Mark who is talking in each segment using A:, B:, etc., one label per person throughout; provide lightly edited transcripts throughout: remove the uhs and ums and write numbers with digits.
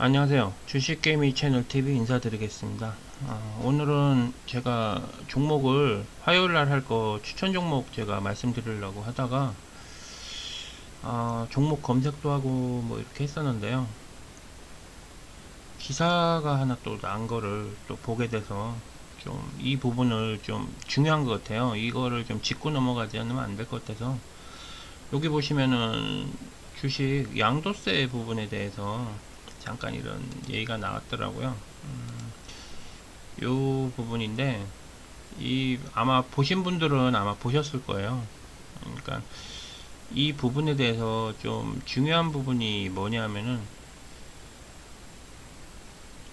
A: 안녕하세요. 주식개미 채널 TV 인사드리겠습니다. 오늘은 제가 종목을 화요일날 할 거 추천 종목 제가 말씀드리려고 하다가 종목 검색도 하고 뭐 이렇게 했었는데요. 기사가 하나 또 난 거를 또 보게 돼서 좀 이 부분을 좀 중요한 것 같아요. 이거를 좀 짚고 넘어가지 않으면 안 될 것 같아서 여기 보시면은 주식 양도세 부분에 대해서 잠깐 이런 얘기가 나왔더라고요. 요 부분인데 이 아마 보신 분들은 아마 보셨을 거예요. 그러니까 이 부분에 대해서 좀 중요한 부분이 뭐냐면은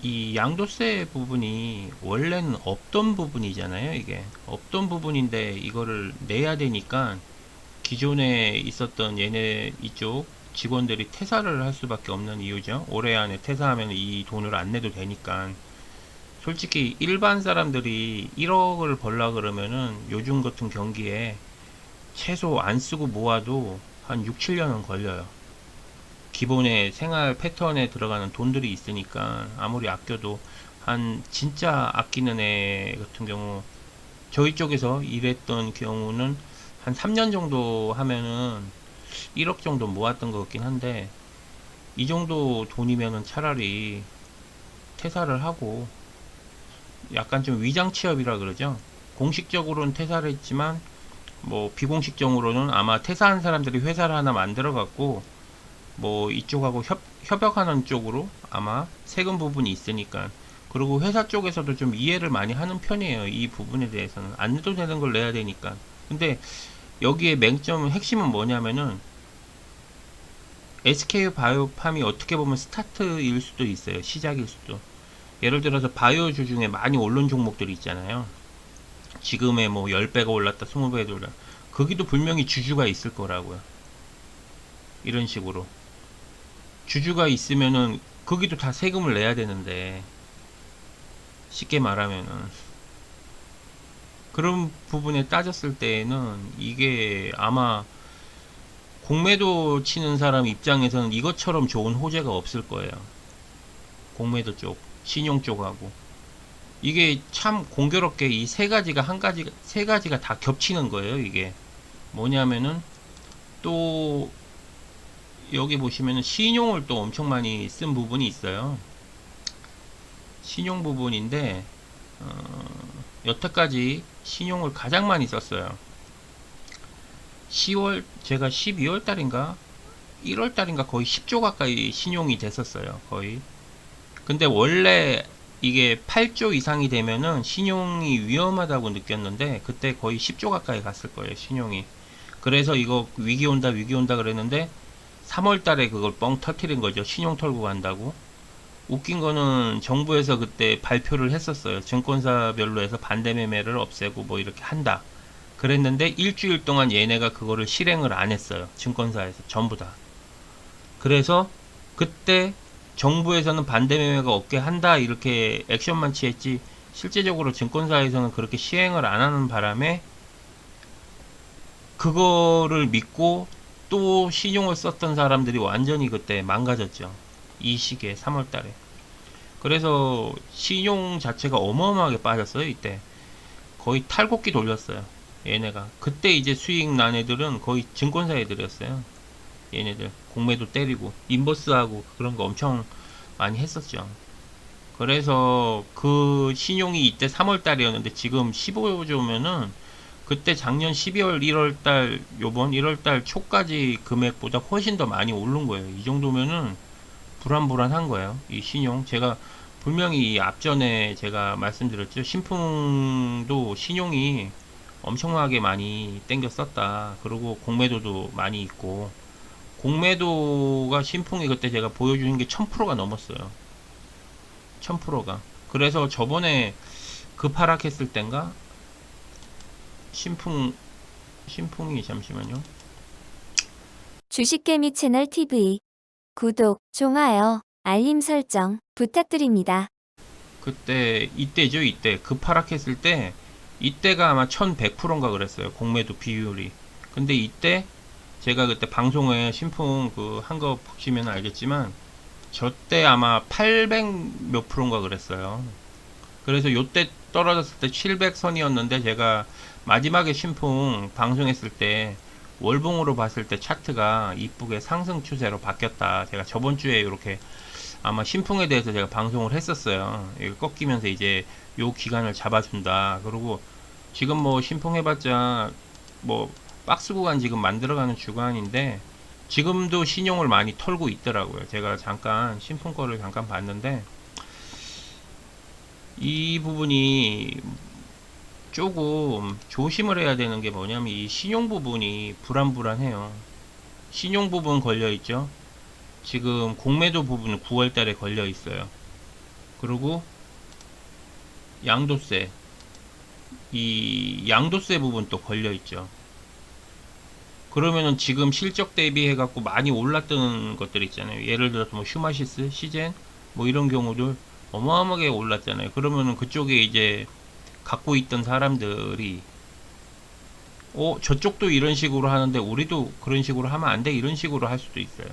A: 이 양도세 부분이 원래는 없던 부분이잖아요. 이게 없던 부분인데 이거를 내야 되니까 기존에 있었던 얘네 이쪽 직원들이 퇴사를 할 수밖에 없는 이유죠. 올해 안에 퇴사하면 이 돈을 안 내도 되니까. 솔직히 일반 사람들이 1억을 벌라 그러면은 요즘 같은 경기에 최소 안 쓰고 모아도 한 6, 7년은 걸려요. 기본의 생활 패턴에 들어가는 돈들이 있으니까 아무리 아껴도 한 진짜 아끼는 애 같은 경우 저희 쪽에서 일했던 경우는 한 3년 정도 하면은 1억 정도 모았던 것 같긴 한데 이 정도 돈이면은 차라리 퇴사를 하고 약간 좀 위장 취업이라 그러죠. 공식적으로는 퇴사를 했지만 뭐 비공식적으로는 아마 퇴사한 사람들이 회사를 하나 만들어 갖고 뭐 이쪽하고 협약하는 쪽으로 아마 세금 부분이 있으니까 그리고 회사 쪽에서도 좀 이해를 많이 하는 편이에요. 이 부분에 대해서는 안 내도 되는 걸 내야 되니까. 근데 여기에 맹점 핵심은 뭐냐면은 SK 바이오팜이 어떻게 보면 스타트일 수도 있어요. 시작일 수도. 예를 들어서 바이오주 중에 많이 오른 종목들이 있잖아요. 지금의 뭐 10배가 올랐다, 20배가 올랐다. 거기도 분명히 주주가 있을 거라고요. 이런 식으로. 주주가 있으면은 거기도 다 세금을 내야 되는데 쉽게 말하면은 그런 부분에 따졌을 때에는 이게 아마 공매도 치는 사람 입장에서는 이것처럼 좋은 호재가 없을 거예요. 공매도 쪽, 신용 쪽하고. 이게 참 공교롭게 이 세 가지가 세 가지가 다 겹치는 거예요, 이게. 뭐냐면은 또 여기 보시면은 신용을 또 엄청 많이 쓴 부분이 있어요. 신용 부분인데, 여태까지 신용을 가장 많이 썼어요. 10월, 제가 12월 달인가? 1월 달인가 거의 10조 가까이 신용이 됐었어요, 거의. 근데 원래 이게 8조 이상이 되면은 신용이 위험하다고 느꼈는데 그때 거의 10조 가까이 갔을 거예요, 신용이. 그래서 이거 위기 온다 위기 온다 그랬는데 3월 달에 그걸 뻥 터트린 거죠. 신용 털고 간다고. 웃긴 거는 정부에서 그때 발표를 했었어요. 증권사별로 해서 반대 매매를 없애고 뭐 이렇게 한다. 그랬는데 일주일 동안 얘네가 그거를 실행을 안 했어요. 증권사에서 전부 다. 그래서 그때 정부에서는 반대 매매가 없게 한다 이렇게 액션만 취했지 실제적으로 증권사에서는 그렇게 시행을 안 하는 바람에 그거를 믿고 또 신용을 썼던 사람들이 완전히 그때 망가졌죠. 이 시기에 3월 달에. 그래서 신용 자체가 어마어마하게 빠졌어요, 이때. 거의 탈곡기 돌렸어요. 얘네가. 그때 이제 수익 난 애들은 거의 증권사 애들이었어요. 얘네들. 공매도 때리고, 인버스하고 그런 거 엄청 많이 했었죠. 그래서 그 신용이 이때 3월 달이었는데 지금 15조면은 그때 작년 12월, 1월 달, 요번 1월 달 초까지 금액보다 훨씬 더 많이 오른 거예요. 이 정도면은 불안불안한 거예요. 이 신용. 제가 분명히 이 앞전에 제가 말씀드렸죠. 신풍도 신용이 엄청나게 많이 땡겼었다. 그리고 공매도도 많이 있고. 공매도가 신풍이 그때 제가 보여주는 게 1000%가 넘었어요. 1000%가. 그래서 저번에 급하락했을 땐가 신풍이 잠시만요.
B: 주식개미 채널 TV 구독, 좋아요, 알림 설정 부탁드립니다.
A: 그때 이때죠. 이때 급하락했을 때 이때가 아마 1100%인가 그랬어요. 공매도 비율이. 근데 이때 제가 그때 방송에 신풍 그 한 거 보시면 알겠지만 저 때 아마 800 몇 프로인가 그랬어요. 그래서 요때 떨어졌을 때 700선이었는데 제가 마지막에 신풍 방송했을 때 월봉으로 봤을 때 차트가 이쁘게 상승 추세로 바뀌었다. 제가 저번 주에 이렇게 아마 신풍에 대해서 제가 방송을 했었어요. 이거 꺾이면서 이제 요 기간을 잡아준다. 그리고 지금 뭐 신풍 해봤자 뭐 박스 구간 지금 만들어가는 주간인데 지금도 신용을 많이 털고 있더라고요. 제가 잠깐 신풍 거를 잠깐 봤는데 이 부분이 조금 조심을 해야 되는 게 뭐냐면 이 신용 부분이 불안불안해요. 신용 부분 걸려 있죠. 지금 공매도 부분은 9월 달에 걸려 있어요. 그리고 양도세, 이 양도세 부분 또 걸려 있죠. 그러면은 지금 실적 대비해 갖고 많이 올랐던 것들 있잖아요. 예를 들어서 뭐 슈마시스, 시젠 뭐 이런 경우들 어마어마하게 올랐잖아요. 그러면은 그쪽에 이제 갖고 있던 사람들이 저쪽도 이런 식으로 하는데 우리도 그런 식으로 하면 안 돼, 이런 식으로 할 수도 있어요.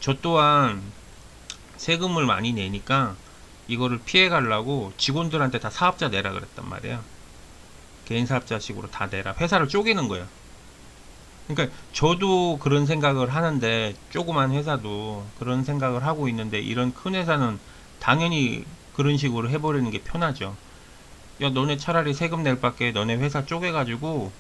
A: 저 또한 세금을 많이 내니까 이거를 피해 가려고 직원들한테 다 사업자 내라 그랬단 말이에요. 개인 사업자식으로 다 내라. 회사를 쪼개는 거예요. 그러니까 저도 그런 생각을 하는데, 조그만 회사도 그런 생각을 하고 있는데, 이런 큰 회사는 당연히 그런 식으로 해버리는 게 편하죠. 야, 너네 차라리 세금 낼 밖에 너네 회사 쪼개가지고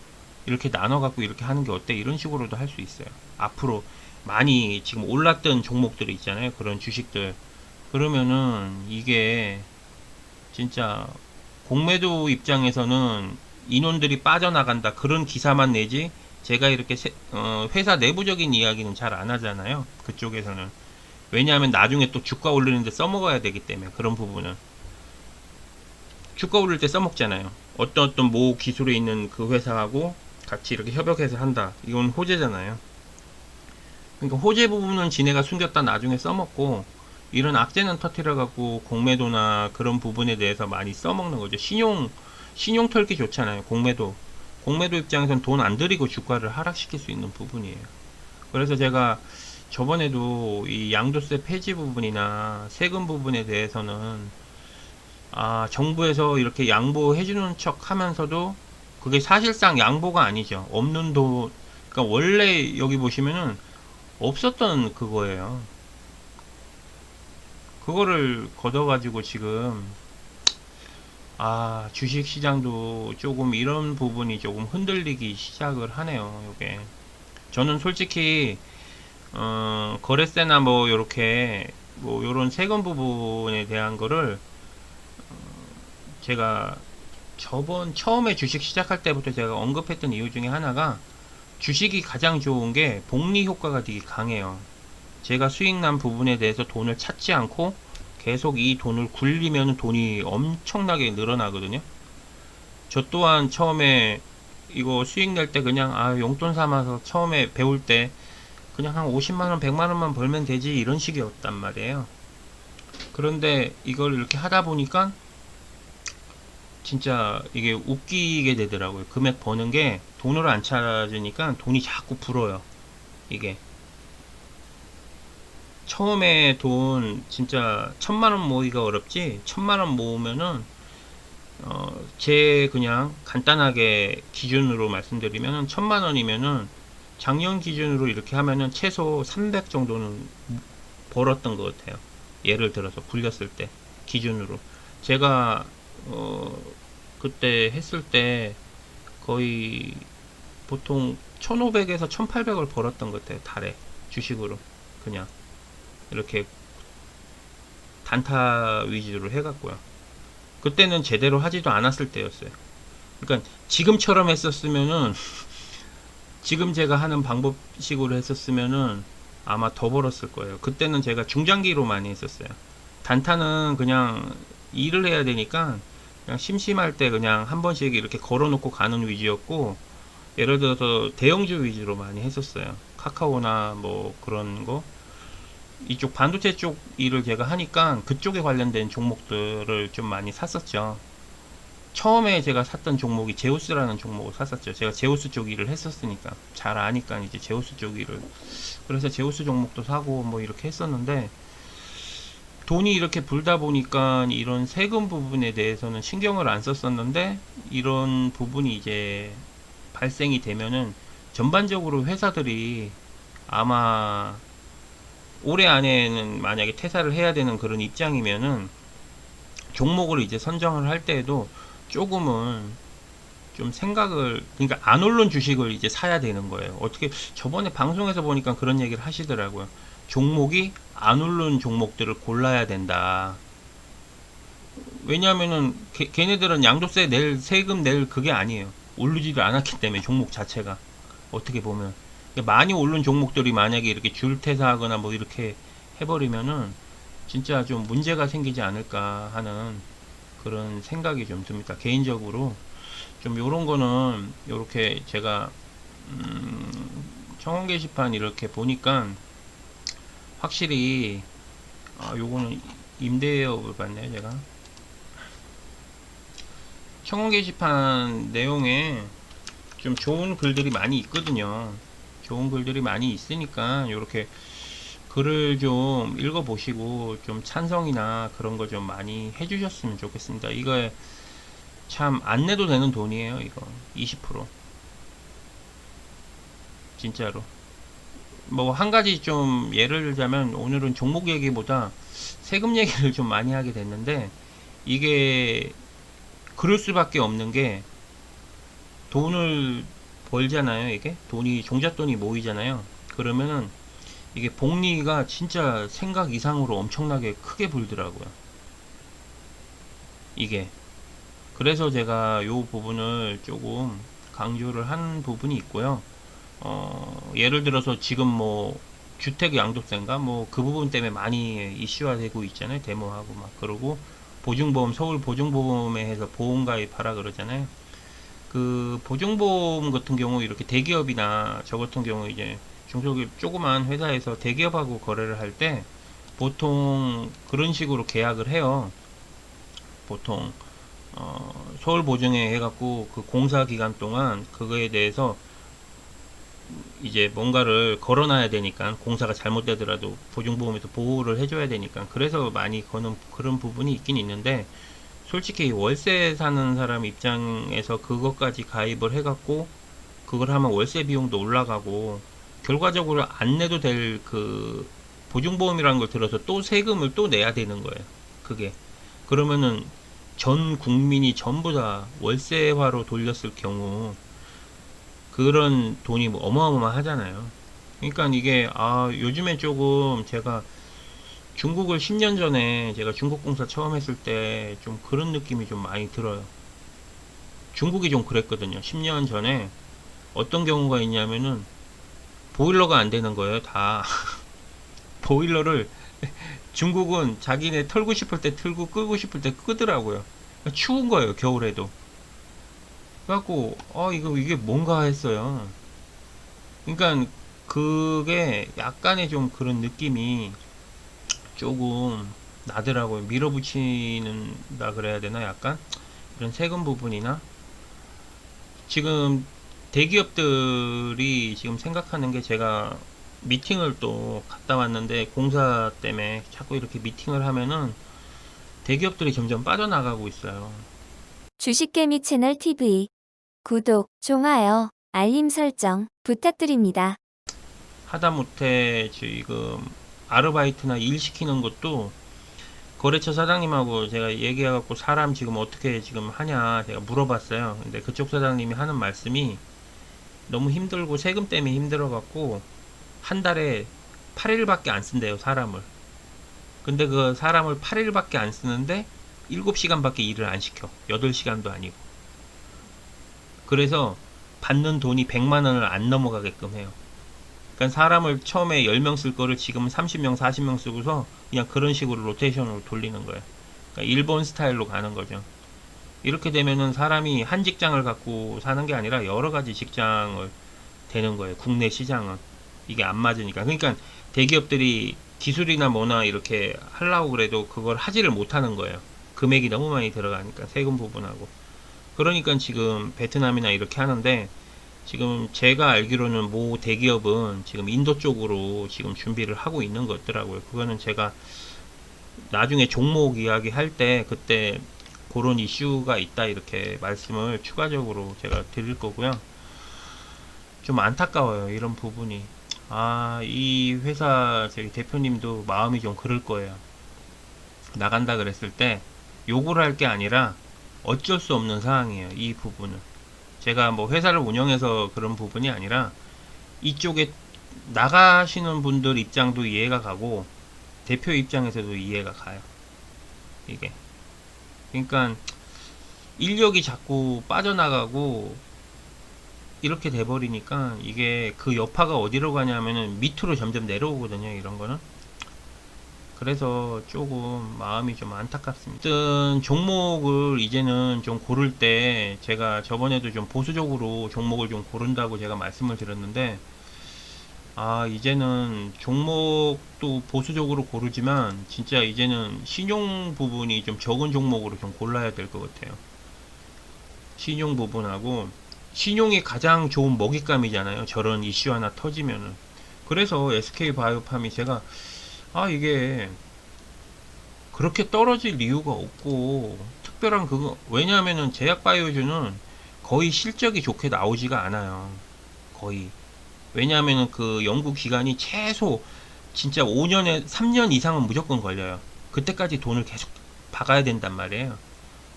A: 이렇게 나눠갖고 이렇게 하는 게 어때? 이런 식으로도 할 수 있어요. 앞으로 많이 지금 올랐던 종목들이 있잖아요. 그런 주식들. 그러면은 이게 진짜 공매도 입장에서는 인원들이 빠져나간다, 그런 기사만 내지, 제가 이렇게 회사 내부적인 이야기는 잘 안 하잖아요. 그쪽에서는. 왜냐하면 나중에 또 주가 올리는데 써먹어야 되기 때문에. 그런 부분은 주가 오를 때 써먹잖아요. 어떤 모 기술에 있는 그 회사하고 같이 이렇게 협약해서 한다. 이건 호재잖아요. 그러니까 호재 부분은 지네가 숨겼다 나중에 써먹고, 이런 악재는 터트려 갖고 공매도나 그런 부분에 대해서 많이 써먹는 거죠. 신용 털기 좋잖아요. 공매도 입장에서는 돈 안 들이고 주가를 하락시킬 수 있는 부분이에요. 그래서 제가 저번에도 이 양도세 폐지 부분이나 세금 부분에 대해서는 정부에서 이렇게 양보해주는 척 하면서도 그게 사실상 양보가 아니죠. 없는 돈, 그러니까 원래 여기 보시면은 없었던 그거예요. 그거를 걷어가지고 지금 주식 시장도 조금 이런 부분이 조금 흔들리기 시작을 하네요. 요게 저는 솔직히 거래세나 뭐 요렇게 뭐 요런 세금 부분에 대한 거를 제가 처음에 주식 시작할 때부터 제가 언급했던 이유 중에 하나가, 주식이 가장 좋은 게 복리 효과가 되게 강해요. 제가 수익 난 부분에 대해서 돈을 찾지 않고 계속 이 돈을 굴리면 돈이 엄청나게 늘어나거든요. 저 또한 처음에 이거 수익 낼 때 그냥 용돈 삼아서 처음에 배울 때 그냥 한 50만원 100만원만 벌면 되지, 이런 식이었단 말이에요. 그런데 이걸 이렇게 하다 보니까 진짜 이게 웃기게 되더라고요. 금액 버는 게 돈을 안 찾으니까 돈이 자꾸 불어요. 이게 처음에 돈 진짜 1000만원 모으기가 어렵지, 1000만원 모으면은 제 그냥 간단하게 기준으로 말씀드리면은 1000만원이면은 작년 기준으로 이렇게 하면은 최소 300 정도는 벌었던 것 같아요. 예를 들어서 굴렸을 때 기준으로 제가 그때 했을 때 거의 보통 1500에서 1800을 벌었던 것 같아요. 달에 주식으로 그냥 이렇게 단타 위주로 해갖고요. 그때는 제대로 하지도 않았을 때였어요. 그러니까 지금처럼 했었으면은 지금 제가 하는 방법식으로 했었으면은 아마 더 벌었을 거예요. 그때는 제가 중장기로 많이 했었어요. 단타는 그냥 일을 해야 되니까 그냥 심심할 때 그냥 한 번씩 이렇게 걸어놓고 가는 위주였고, 예를 들어서 대형주 위주로 많이 했었어요. 카카오나 뭐 그런 거, 이쪽 반도체 쪽 일을 제가 하니까 그쪽에 관련된 종목들을 좀 많이 샀었죠. 처음에 제가 샀던 종목이 제우스라는 종목을 샀었죠. 제가 제우스 쪽 일을 했었으니까 잘 아니까 이제 제우스 쪽 일을, 그래서 제우스 종목도 사고 뭐 이렇게 했었는데, 돈이 이렇게 불다 보니까 이런 세금 부분에 대해서는 신경을 안 썼었는데, 이런 부분이 이제 발생이 되면은 전반적으로 회사들이 아마 올해 안에는 만약에 퇴사를 해야 되는 그런 입장이면은 종목을 이제 선정을 할 때에도 조금은 좀 생각을, 그러니까 안 오른 주식을 이제 사야 되는 거예요. 어떻게 저번에 방송에서 보니까 그런 얘기를 하시더라고요. 종목이 안 오른 종목들을 골라야 된다. 왜냐하면은 걔네들은 양도세 낼, 세금 낼 그게 아니에요. 오르지를 않았기 때문에 종목 자체가, 어떻게 보면 많이 오른 종목들이 만약에 이렇게 줄 퇴사하거나 뭐 이렇게 해버리면은 진짜 좀 문제가 생기지 않을까 하는 그런 생각이 좀 듭니다. 개인적으로 좀 요런 거는 요렇게 제가 청원 게시판 이렇게 보니까 확실히, 요거는 임대업을 봤네요. 제가 청원 게시판 내용에 좀 좋은 글들이 많이 있거든요. 좋은 글들이 많이 있으니까 요렇게 글을 좀 읽어보시고 좀 찬성이나 그런 거 좀 많이 해주셨으면 좋겠습니다. 이거 참 안 내도 되는 돈이에요. 이거 20% 진짜로. 뭐 한 가지 좀 예를 들자면, 오늘은 종목 얘기보다 세금 얘기를 좀 많이 하게 됐는데, 이게 그럴 수밖에 없는 게, 돈을 벌잖아요. 이게 돈이, 종잣돈이 모이잖아요. 그러면은 이게 복리가 진짜 생각 이상으로 엄청나게 크게 불더라고요. 이게 그래서 제가 요 부분을 조금 강조를 한 부분이 있고요. 예를 들어서 지금 뭐 주택 양도세인가 뭐 그 부분 때문에 많이 이슈화 되고 있잖아요. 데모하고 막 그러고, 보증보험, 서울 보증보험에 해서 보험가입하라 그러잖아요. 그 보증보험 같은 경우 이렇게 대기업이나 저 같은 경우 이제 중소기업 조그만 회사에서 대기업하고 거래를 할 때 보통 그런 식으로 계약을 해요. 보통 서울 보증에 해갖고 그 공사 기간 동안 그거에 대해서 이제 뭔가를 걸어놔야 되니까, 공사가 잘못되더라도 보증보험에서 보호를 해줘야 되니까, 그래서 많이 거는 그런 부분이 있긴 있는데, 솔직히 월세 사는 사람 입장에서 그것까지 가입을 해갖고 그걸 하면 월세 비용도 올라가고, 결과적으로 안 내도 될 그 보증보험이라는 걸 들어서 또 세금을 또 내야 되는 거예요. 그게 그러면은 전 국민이 전부 다 월세화로 돌렸을 경우 그런 돈이 뭐 어마어마하잖아요. 그러니까 이게, 요즘에 조금 제가 중국을 10년 전에 제가 중국공사 처음 했을 때 좀 그런 느낌이 좀 많이 들어요. 중국이 좀 그랬거든요. 10년 전에 어떤 경우가 있냐면은 보일러가 안 되는 거예요. 다 보일러를 중국은 자기네 털고 싶을 때 틀고 끄고 싶을 때 끄더라고요. 추운 거예요. 겨울에도. 그래갖고 이게 뭔가 했어요. 그러니까 그게 약간의 좀 그런 느낌이 조금 나더라고요. 밀어붙이는다 그래야 되나, 약간 이런 세금 부분이나. 지금 대기업들이 지금 생각하는 게, 제가 미팅을 또 갔다 왔는데 공사 때문에 자꾸 이렇게 미팅을 하면은 대기업들이 점점 빠져나가고 있어요.
B: 주식개미 채널 TV 구독, 좋아요, 알림 설정 부탁드립니다.
A: 하다못해 지금 아르바이트나 일 시키는 것도, 거래처 사장님하고 제가 얘기해갖고 사람 지금 어떻게 지금 하냐 제가 물어봤어요. 근데 그쪽 사장님이 하는 말씀이, 너무 힘들고 세금 때문에 힘들어갖고 한 달에 8일밖에 안 쓴대요, 사람을. 근데 그 사람을 8일밖에 안 쓰는데 7시간밖에 일을 안 시켜. 8시간도 아니고. 그래서 받는 돈이 100만 원을 안 넘어가게끔 해요. 그러니까 사람을 처음에 10명 쓸 거를 지금은 30명, 40명 쓰고서 그냥 그런 식으로 로테이션으로 돌리는 거예요. 그러니까 일본 스타일로 가는 거죠. 이렇게 되면은 사람이 한 직장을 갖고 사는 게 아니라 여러 가지 직장을 되는 거예요. 국내 시장은. 이게 안 맞으니까. 그러니까 대기업들이 기술이나 뭐나 이렇게 하려고 그래도 그걸 하지를 못하는 거예요. 금액이 너무 많이 들어가니까, 세금 부분하고. 그러니까 지금 베트남이나 이렇게 하는데, 지금 제가 알기로는 모 대기업은 지금 인도 쪽으로 지금 준비를 하고 있는 것 같더라고요. 그거는 제가 나중에 종목 이야기 할 때 그때 그런 이슈가 있다 이렇게 말씀을 추가적으로 제가 드릴 거고요. 좀 안타까워요, 이런 부분이. 아, 이 회사 저기 대표님도 마음이 좀 그럴 거예요. 나간다 그랬을 때 욕을 할 게 아니라 어쩔 수 없는 상황이에요, 이 부분은. 제가 뭐 회사를 운영해서 그런 부분이 아니라 이쪽에 나가시는 분들 입장도 이해가 가고 대표 입장에서도 이해가 가요, 이게. 그러니까 인력이 자꾸 빠져나가고 이렇게 돼버리니까 이게 그 여파가 어디로 가냐면은 밑으로 점점 내려오거든요, 이런 거는. 그래서 조금 마음이 좀 안타깝습니다. 어떤 종목을 이제는 좀 고를 때 제가 저번에도 좀 보수적으로 종목을 좀 고른다고 제가 말씀을 드렸는데, 아, 이제는 종목도 보수적으로 고르지만 진짜 이제는 신용 부분이 좀 적은 종목으로 좀 골라야 될 것 같아요. 신용 부분하고 신용이 가장 좋은 먹잇감이잖아요, 저런 이슈 하나 터지면은. 그래서 SK바이오팜이 제가, 아, 이게 그렇게 떨어질 이유가 없고 특별한 그거, 왜냐하면은 제약바이오주는 거의 실적이 좋게 나오지가 않아요, 거의. 왜냐하면은 그 연구 기간이 최소 진짜 5년에 3년 이상은 무조건 걸려요. 그때까지 돈을 계속 박아야 된단 말이에요.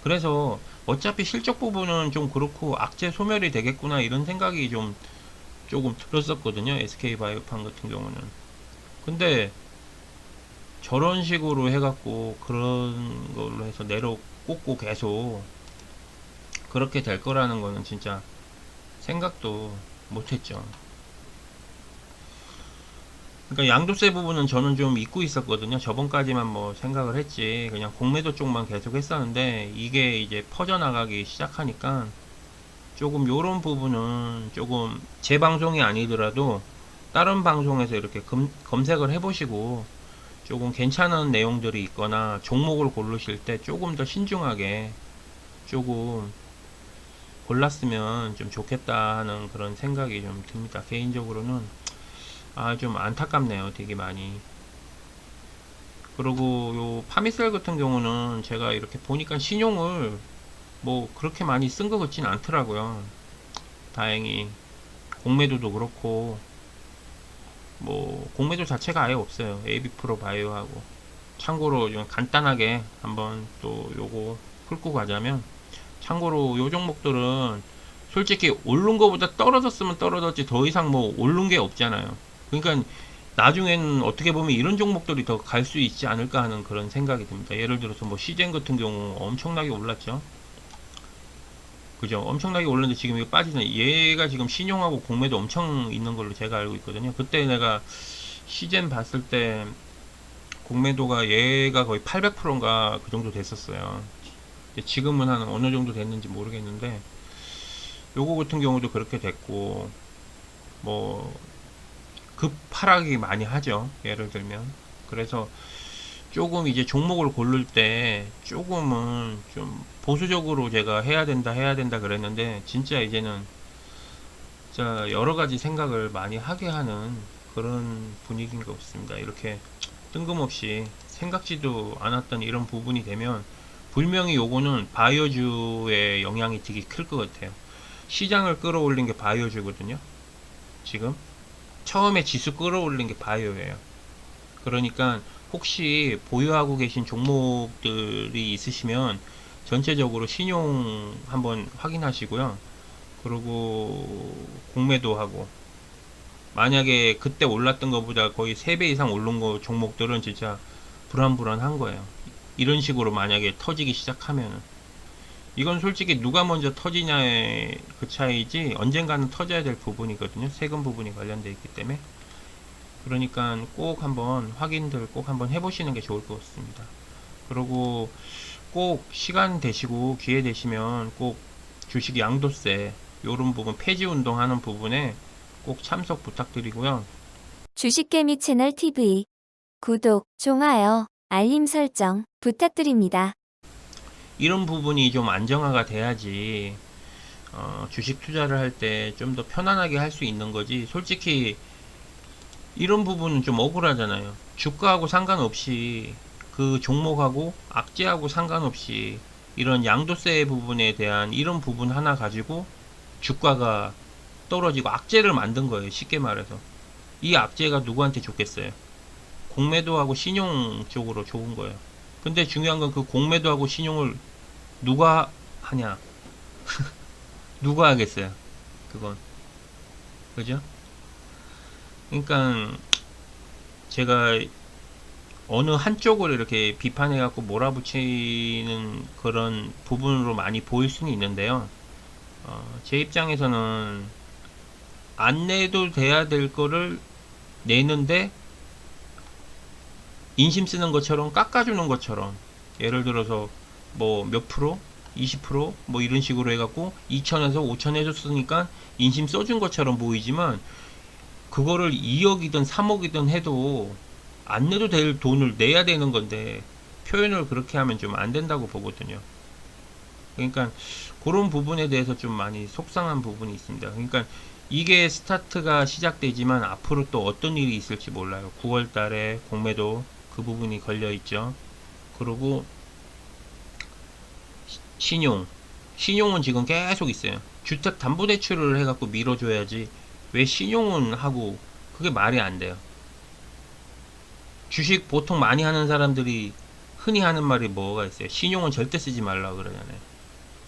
A: 그래서 어차피 실적 부분은 좀 그렇고 악재 소멸이 되겠구나 이런 생각이 좀 조금 들었었거든요, SK바이오팜 같은 경우는. 근데 저런 식으로 해갖고 그런 걸로 해서 내려 꽂고 계속 그렇게 될 거라는 거는 진짜 생각도 못했죠. 그러니까 양도세 부분은 저는 좀 잊고 있었거든요. 저번까지만 뭐 생각을 했지. 그냥 공매도 쪽만 계속 했었는데 이게 이제 퍼져나가기 시작하니까 조금 요런 부분은 조금 제 방송이 아니더라도 다른 방송에서 이렇게 검색을 해보시고 조금 괜찮은 내용들이 있거나 종목을 고르실 때 조금 더 신중하게 조금 골랐으면 좀 좋겠다 하는 그런 생각이 좀 듭니다. 개인적으로는 아, 좀 안타깝네요, 되게 많이. 그리고 요 파미셀 같은 경우는 제가 이렇게 보니까 신용을 뭐 그렇게 많이 쓴 것 같진 않더라고요, 다행히. 공매도도 그렇고 뭐 공매도 자체가 아예 없어요, 에이비프로 바이오하고. 참고로 좀 간단하게 한번 또 요거 풀고 가자면, 참고로 요 종목들은 솔직히 오른 거보다 떨어졌으면 떨어졌지 더 이상 뭐 오른 게 없잖아요. 그러니까 나중에는 어떻게 보면 이런 종목들이 더 갈 수 있지 않을까 하는 그런 생각이 듭니다. 예를 들어서 뭐 시젠 같은 경우 엄청나게 올랐죠. 그죠? 엄청나게 올랐는데 지금 이거 빠지네. 얘가 지금 신용하고 공매도 엄청 있는 걸로 제가 알고 있거든요. 그때 내가 시젠 봤을 때 공매도가 얘가 거의 800%인가 그 정도 됐었어요. 근데 지금은 한 어느 정도 됐는지 모르겠는데 요거 같은 경우도 그렇게 됐고, 뭐 급하락이 많이 하죠, 예를 들면. 그래서 조금 이제 종목을 고를 때 조금은 좀 보수적으로 제가 해야 된다 그랬는데 진짜 이제는 자 여러 가지 생각을 많이 하게 하는 그런 분위기인 것 같습니다. 이렇게 뜬금없이 생각지도 않았던 이런 부분이 되면 분명히 요거는 바이오주의 영향이 되게 클 것 같아요. 시장을 끌어올린 게 바이오주거든요, 지금. 처음에 지수 끌어올린 게 바이오예요. 그러니까 혹시 보유하고 계신 종목들이 있으시면 전체적으로 신용 한번 확인하시고요. 그리고 공매도 하고, 만약에 그때 올랐던 것보다 거의 3배 이상 오른 거 종목들은 진짜 불안불안한 거예요. 이런 식으로 만약에 터지기 시작하면은. 이건 솔직히 누가 먼저 터지냐의 그 차이지 언젠가는 터져야 될 부분이거든요, 세금 부분이 관련되어 있기 때문에. 그러니까 꼭 한번 확인들 꼭 한번 해보시는 게 좋을 것 같습니다. 그리고 꼭 시간 되시고 기회 되시면 꼭 주식 양도세 요런 부분 폐지 운동하는 부분에 꼭 참석 부탁드리고요.
B: 주식개미 채널 TV 구독, 좋아요, 알림 설정 부탁드립니다.
A: 이런 부분이 좀 안정화가 돼야지 주식 투자를 할 때 좀 더 편안하게 할 수 있는 거지. 솔직히 이런 부분은 좀 억울하잖아요. 주가하고 상관없이 그 종목하고 악재하고 상관없이 이런 양도세 부분에 대한 이런 부분 하나 가지고 주가가 떨어지고 악재를 만든 거예요. 쉽게 말해서. 이 악재가 누구한테 좋겠어요? 공매도하고 신용 쪽으로 좋은 거예요. 근데 중요한 건 그 공매도하고 신용을 누가 하냐? 누가 하겠어요? 그건. 그죠? 그러니까 제가 어느 한쪽을 이렇게 비판해갖고 몰아붙이는 그런 부분으로 많이 보일 수는 있는데요. 제 입장에서는 안 내도 돼야 될 거를 내는데 인심 쓰는 것처럼 깎아주는 것처럼 예를 들어서 뭐 몇 프로? 20%뭐 이런 식으로 해갖고 2천에서 5천 해줬으니까 인심 써준 것처럼 보이지만 그거를 2억이든 3억이든 해도 안 내도 될 돈을 내야 되는 건데 표현을 그렇게 하면 좀 안 된다고 보거든요. 그러니까 그런 부분에 대해서 좀 많이 속상한 부분이 있습니다. 그러니까 이게 스타트가 시작되지만 앞으로 또 어떤 일이 있을지 몰라요. 9월 달에 공매도 그 부분이 걸려 있죠. 그리고 신용은 지금 계속 있어요. 주택담보대출을 해갖고 밀어줘야지 왜 신용은 하고 그게 말이 안 돼요. 주식 보통 많이 하는 사람들이 흔히 하는 말이 뭐가 있어요? 신용은 절대 쓰지 말라 그러잖아요.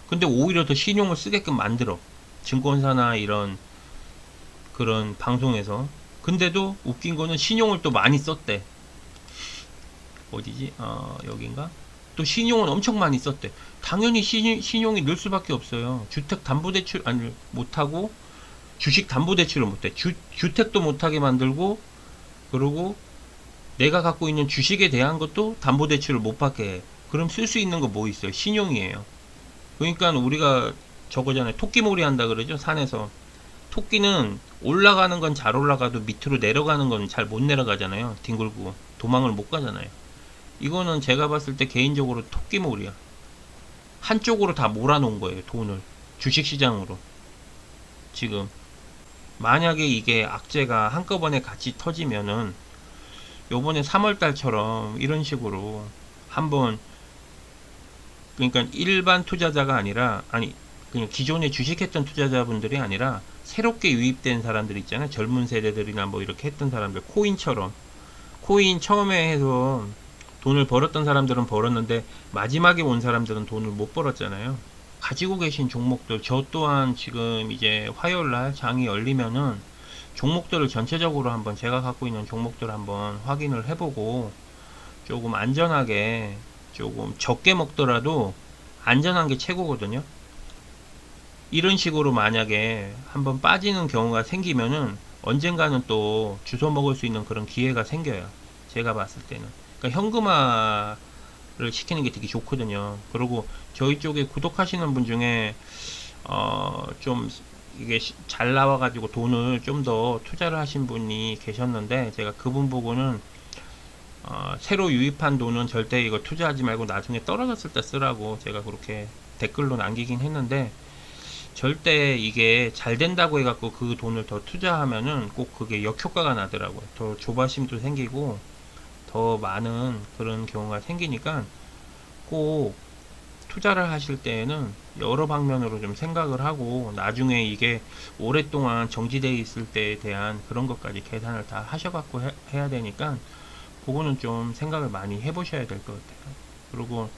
A: 근데 오히려 더 신용을 쓰게끔 만들어. 증권사나 이런 그런 방송에서. 근데도 웃긴 거는 신용을 또 많이 썼대. 어디지? 여긴가? 또 신용은 엄청 많이 썼대. 당연히 신용이 늘 수밖에 없어요. 주택담보대출 아니 못하고 주식담보대출을 못해. 주택도 못하게 만들고 그리고 내가 갖고 있는 주식에 대한 것도 담보대출을 못 받게 해. 그럼 쓸 수 있는 거 뭐 있어요? 신용이에요. 그러니까 우리가 저거잖아요. 토끼몰이 한다 그러죠. 산에서. 토끼는 올라가는 건 잘 올라가도 밑으로 내려가는 건 잘 못 내려가잖아요. 뒹굴고 도망을 못 가잖아요. 이거는 제가 봤을 때 개인적으로 토끼몰이야. 한쪽으로 다 몰아놓은 거예요. 돈을 주식시장으로. 지금 만약에 이게 악재가 한꺼번에 같이 터지면은 요번에 3월달처럼 이런 식으로 한번 그러니까 일반 투자자가 아니라 아니 그냥 기존에 주식했던 투자자분들이 아니라 새롭게 유입된 사람들 있잖아요. 젊은 세대들이나 뭐 이렇게 했던 사람들 코인처럼 코인 처음에 해서 돈을 벌었던 사람들은 벌었는데 마지막에 온 사람들은 돈을 못 벌었잖아요. 가지고 계신 종목들 저 또한 지금 이제 화요일날 장이 열리면은 종목들을 전체적으로 한번 제가 갖고 있는 종목들 한번 확인을 해보고 조금 안전하게 조금 적게 먹더라도 안전한 게 최고거든요. 이런 식으로 만약에 한번 빠지는 경우가 생기면은 언젠가는 또 주워 먹을 수 있는 그런 기회가 생겨요. 제가 봤을 때는. 그러니까 현금화를 시키는 게 되게 좋거든요. 그리고 저희 쪽에 구독하시는 분 중에 좀 이게 잘 나와가지고 돈을 좀 더 투자를 하신 분이 계셨는데 제가 그분 보고는 새로 유입한 돈은 절대 이거 투자하지 말고 나중에 떨어졌을 때 쓰라고 제가 그렇게 댓글로 남기긴 했는데 절대 이게 잘 된다고 해갖고 그 돈을 더 투자하면은 꼭 그게 역효과가 나더라고요. 더 조바심도 생기고 더 많은 그런 경우가 생기니까 꼭 투자를 하실 때에는 여러 방면으로 좀 생각을 하고 나중에 이게 오랫동안 정지되어 있을 때에 대한 그런 것까지 계산을 다 하셔갖고 해야 되니까 그거는 좀 생각을 많이 해보셔야 될 것 같아요. 그리고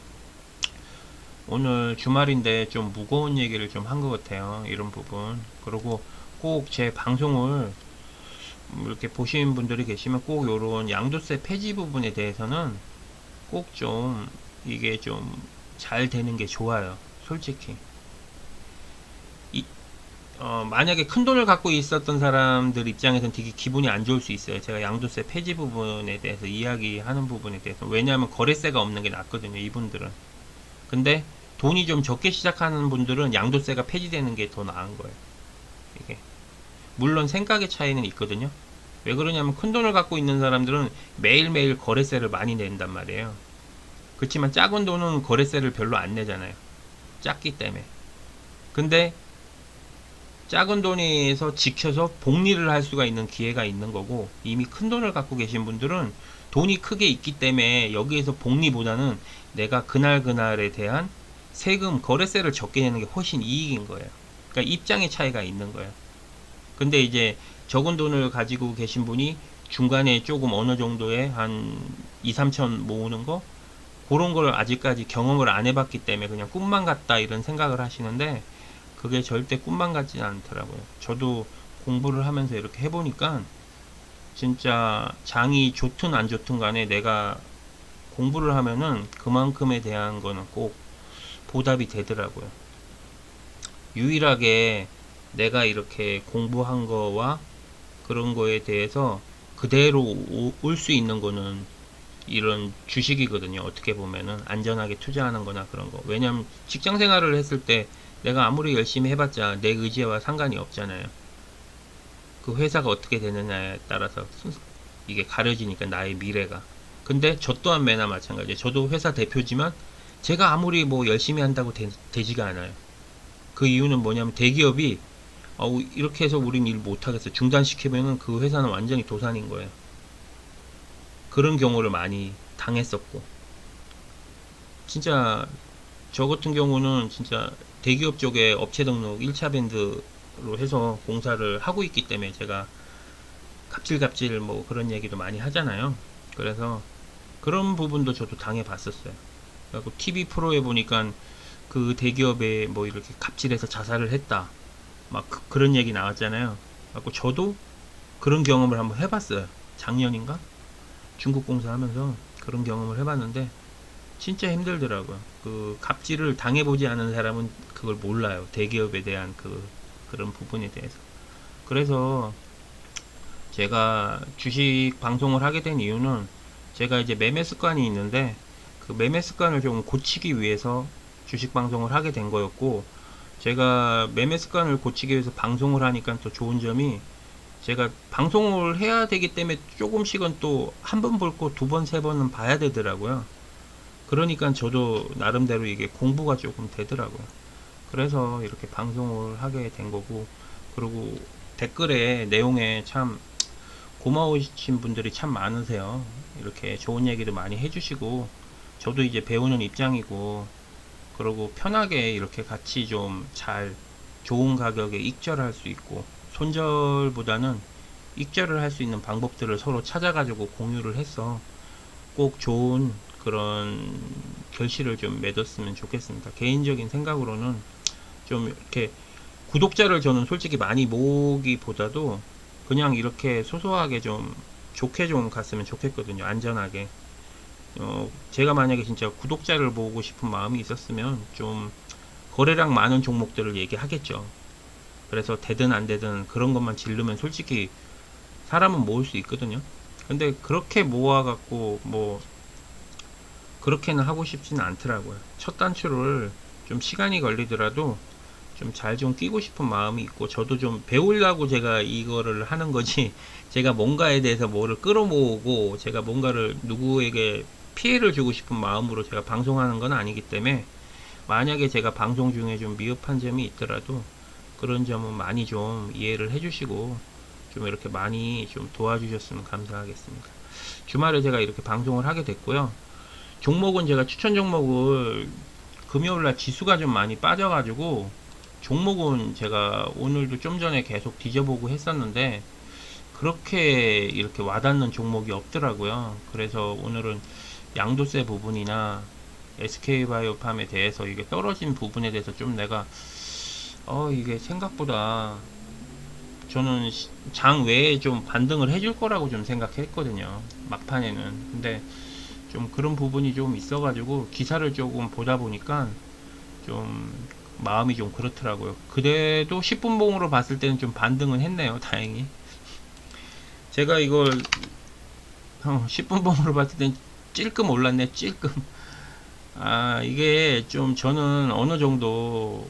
A: 오늘 주말인데 좀 무거운 얘기를 좀 한 것 같아요. 이런 부분. 그리고 꼭 제 방송을 이렇게 보시는 분들이 계시면 꼭 요런 양도세 폐지 부분에 대해서는 꼭 좀 이게 좀 잘 되는 게 좋아요. 솔직히. 만약에 큰 돈을 갖고 있었던 사람들 입장에서는 되게 기분이 안 좋을 수 있어요. 제가 양도세 폐지 부분에 대해서 이야기하는 부분에 대해서. 왜냐하면 거래세가 없는 게 낫거든요. 이분들은. 근데 돈이 좀 적게 시작하는 분들은 양도세가 폐지되는 게 더 나은 거예요. 이게. 물론 생각의 차이는 있거든요. 왜 그러냐면 큰 돈을 갖고 있는 사람들은 매일매일 거래세를 많이 낸단 말이에요. 그렇지만 작은 돈은 거래세를 별로 안 내잖아요. 작기 때문에. 근데 작은 돈에서 지켜서 복리를 할 수가 있는 기회가 있는 거고, 이미 큰 돈을 갖고 계신 분들은 돈이 크게 있기 때문에 여기에서 복리보다는 내가 그날 그날에 대한 세금, 거래세를 적게 내는 게 훨씬 이익인 거예요. 그러니까 입장의 차이가 있는 거예요. 근데 이제 적은 돈을 가지고 계신 분이 중간에 조금 어느 정도의 한 2, 3천 모으는 거, 그런 걸 아직까지 경험을 안 해봤기 때문에 그냥 꿈만 같다 이런 생각을 하시는데, 그게 절대 꿈만 같지는 않더라고요. 저도 공부를 하면서 이렇게 해보니까 진짜 장이 좋든 안 좋든 간에 내가 공부를 하면은 그만큼에 대한 거는 꼭 보답이 되더라고요. 유일하게 내가 이렇게 공부한 거와 그런 거에 대해서 그대로 올 수 있는 거는 이런 주식이거든요. 어떻게 보면은 안전하게 투자하는 거나 그런 거. 왜냐면 직장 생활을 했을 때 내가 아무리 열심히 해봤자 내 의지와 상관이 없잖아요. 그 회사가 어떻게 되느냐에 따라서 이게 가려지니까 나의 미래가. 근데 저 또한 매나 마찬가지예요. 저도 회사 대표지만 제가 아무리 뭐 열심히 한다고 되지가 않아요. 그 이유는 뭐냐면 대기업이 이렇게 해서 우린 일 못하겠어 중단시키면은 그 회사는 완전히 도산인 거예요. 그런 경우를 많이 당했었고, 진짜 저 같은 경우는 진짜 대기업 쪽에 업체 등록 1차 밴드로 해서 공사를 하고 있기 때문에 제가 갑질갑질 뭐 그런 얘기도 많이 하잖아요. 그래서 그런 부분도 저도 당해 봤었어요. 그리고 TV 프로에 보니까 그 대기업에 뭐 이렇게 갑질해서 자살을 했다 막 런 얘기 나왔잖아요. 그래서 저도 그런 경험을 한번 해봤어요. 작년인가 중국 공사하면서 그런 경험을 해봤는데 진짜 힘들더라고요. 그 갑질을 당해보지 않은 사람은 그걸 몰라요. 대기업에 대한 그런 부분에 대해서. 그래서 제가 주식 방송을 하게 된 이유는 제가 이제 매매 습관이 있는데 그 매매 습관을 좀 고치기 위해서 주식 방송을 하게 된 거였고, 제가 매매 습관을 고치기 위해서 방송을 하니까 또 좋은 점이 제가 방송을 해야 되기 때문에 조금씩은 또 한 번 볼 거 두 번, 세 번은 봐야 되더라고요. 그러니까 저도 나름대로 이게 공부가 조금 되더라고요. 그래서 이렇게 방송을 하게 된 거고, 그리고 댓글에 내용에 참 고마우신 분들이 참 많으세요. 이렇게 좋은 얘기도 많이 해주시고, 저도 이제 배우는 입장이고, 그리고 편하게 이렇게 같이 좀 잘 좋은 가격에 익절할 수 있고, 손절보다는 익절을 할 수 있는 방법들을 서로 찾아가지고 공유를 해서 꼭 좋은 그런 결실을 좀 맺었으면 좋겠습니다. 개인적인 생각으로는 좀 이렇게 구독자를 저는 솔직히 많이 모으기보다도 그냥 이렇게 소소하게 좀 좋게 좀 갔으면 좋겠거든요. 안전하게. 제가 만약에 진짜 구독자를 모으고 싶은 마음이 있었으면 좀 거래량 많은 종목들을 얘기하겠죠. 그래서 되든 안 되든 그런 것만 질르면 솔직히 사람은 모을 수 있거든요. 근데 그렇게 모아갖고 뭐 그렇게는 하고 싶지는 않더라고요. 첫 단추를 좀 시간이 걸리더라도 좀 잘 좀 끼고 싶은 마음이 있고, 저도 좀 배우려고 제가 이거를 하는 거지, 제가 뭔가에 대해서 뭐를 끌어모으고 제가 뭔가를 누구에게 피해를 주고 싶은 마음으로 제가 방송하는 건 아니기 때문에, 만약에 제가 방송 중에 좀 미흡한 점이 있더라도 그런 점은 많이 좀 이해를 해주시고 좀 이렇게 많이 좀 도와주셨으면 감사하겠습니다. 주말에 제가 이렇게 방송을 하게 됐고요. 종목은 제가 추천 종목을 금요일날 지수가 좀 많이 빠져가지고 종목은 제가 오늘도 좀 전에 계속 뒤져보고 했었는데 그렇게 이렇게 와닿는 종목이 없더라고요. 그래서 오늘은 양도세 부분이나 SK바이오팜에 대해서 이게 떨어진 부분에 대해서 좀 내가 이게 생각보다 저는 장 외에 좀 반등을 해줄 거라고 좀 생각했거든요. 막판에는. 근데 좀 그런 부분이 좀 있어가지고 기사를 조금 보다 보니까 좀 마음이 좀 그렇더라고요. 그래도 10분 봉으로 봤을 때는 좀 반등은 했네요. 다행히. 제가 이걸 10분 봉으로 봤을 땐 찔끔 올랐네. 찔끔. 이게 좀 저는 어느 정도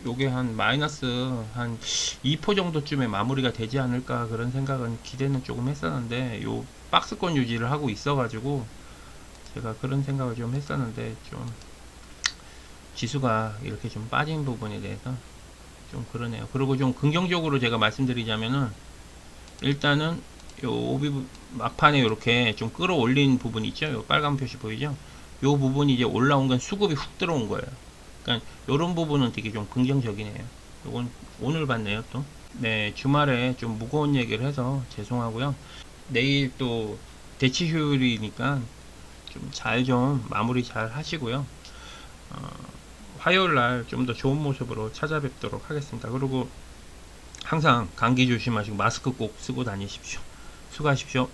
A: 요게 한 마이너스 한 2% 정도쯤에 마무리가 되지 않을까 그런 생각은 기대는 조금 했었는데 요 박스권 유지를 하고 있어가지고 제가 그런 생각을 좀 했었는데 좀 지수가 이렇게 좀 빠진 부분에 대해서 좀 그러네요. 그리고 좀 긍정적으로 제가 말씀드리자면은 일단은 요 오비 막판에 이렇게 좀 끌어올린 부분 있죠. 요 빨간 표시 보이죠? 요 부분이 이제 올라온 건 수급이 훅 들어온 거예요. 그러니까 요런 부분은 되게 좀 긍정적이네요. 요건 오늘 봤네요, 또. 네, 주말에 좀 무거운 얘기를 해서 죄송하고요. 내일 또 대치 휴일이니까 좀 잘 좀 마무리 잘 하시고요. 화요일 날 좀 더 좋은 모습으로 찾아뵙도록 하겠습니다. 그리고 항상 감기 조심하시고 마스크 꼭 쓰고 다니십시오. 수고하십시오.